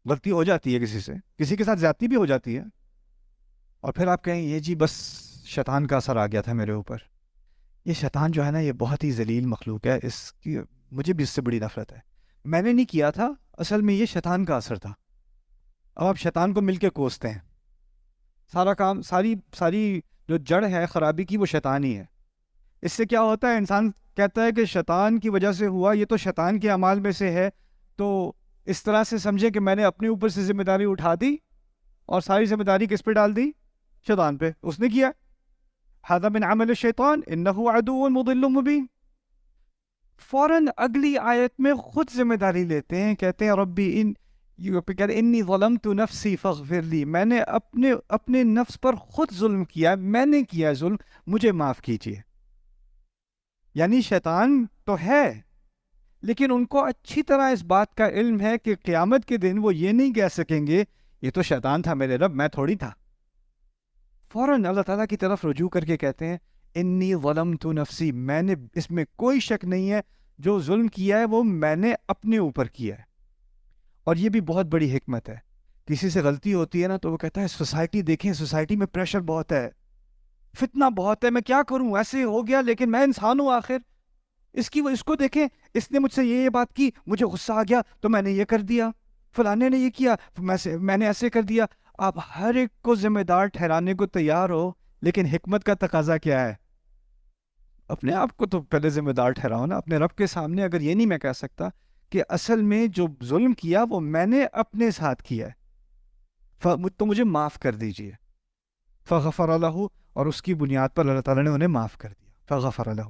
غلطی ہو جاتی ہے کسی سے، کسی کے ساتھ زیادتی بھی ہو جاتی ہے، اور پھر آپ کہیں یہ جی بس شیطان کا اثر آ گیا تھا میرے اوپر. یہ شیطان جو ہے نا، یہ بہت ہی ذلیل مخلوق ہے، اس کی مجھے بھی اس سے بڑی نفرت ہے. میں نے نہیں کیا تھا، اصل میں یہ شیطان کا اثر تھا. اب آپ شیطان کو مل کے کوستے ہیں، سارا کام، ساری ساری جو جڑ ہے خرابی کی وہ شیطان ہی ہے. اس سے کیا ہوتا ہے، انسان کہتا ہے کہ شیطان کی وجہ سے ہوا، یہ تو شیطان کے اعمال میں سے ہے، تو اس طرح سے سمجھے کہ میں نے اپنے اوپر سے ذمہ داری اٹھا دی اور ساری ذمہ داری کس پہ ڈال دی؟ شیطان پہ. اس نے کیا. ھذا من عمل الشیطان انہ عدو مضل مبین. فوراً اگلی آیت میں خود ذمہ داری لیتے ہیں، کہتے ہیں ربی ان، یہ کہتے ہیں انی ظلمت نفسی فاغفر لی، میں نے اپنے نفس پر خود ظلم کیا، میں نے کیا ظلم، مجھے معاف کیجیے. یعنی شیطان تو ہے، لیکن ان کو اچھی طرح اس بات کا علم ہے کہ قیامت کے دن وہ یہ نہیں کہہ سکیں گے یہ تو شیطان تھا میرے رب، میں تھوڑی تھا. فوراً اللہ تعالیٰ کی طرف رجوع کر کے کہتے ہیں انی ظلمت نفسی، میں نے، اس میں کوئی شک نہیں ہے، جو ظلم کیا ہے وہ میں نے اپنے اوپر کیا ہے. اور یہ بھی بہت بڑی حکمت ہے. کسی سے غلطی ہوتی ہے نا تو وہ کہتا ہے سوسائٹی دیکھیں، سوسائٹی میں پریشر بہت ہے، فتنہ بہت ہے، میں کیا کروں، ایسے ہو گیا، لیکن میں انسان ہوں آخر. اس کو دیکھیں، اس نے مجھ سے یہ بات کی، مجھے غصہ آ گیا تو میں نے یہ کر دیا، فلانے نے یہ کیا، میں نے ایسے کر دیا. آپ ہر ایک کو ذمہ دار ٹھہرانے کو تیار ہو، لیکن حکمت کا تقاضا کیا ہے؟ اپنے آپ کو تو پہلے ذمہ دار ٹھہراؤ نا اپنے رب کے سامنے. اگر یہ نہیں میں کہہ سکتا کہ اصل میں جو ظلم کیا وہ میں نے اپنے ساتھ کیا ہے، تو مجھے معاف کر دیجئے. فغفر لہ، اور اس کی بنیاد پر اللہ تعالیٰ نے انہیں معاف کر دیا. فغفر لہ.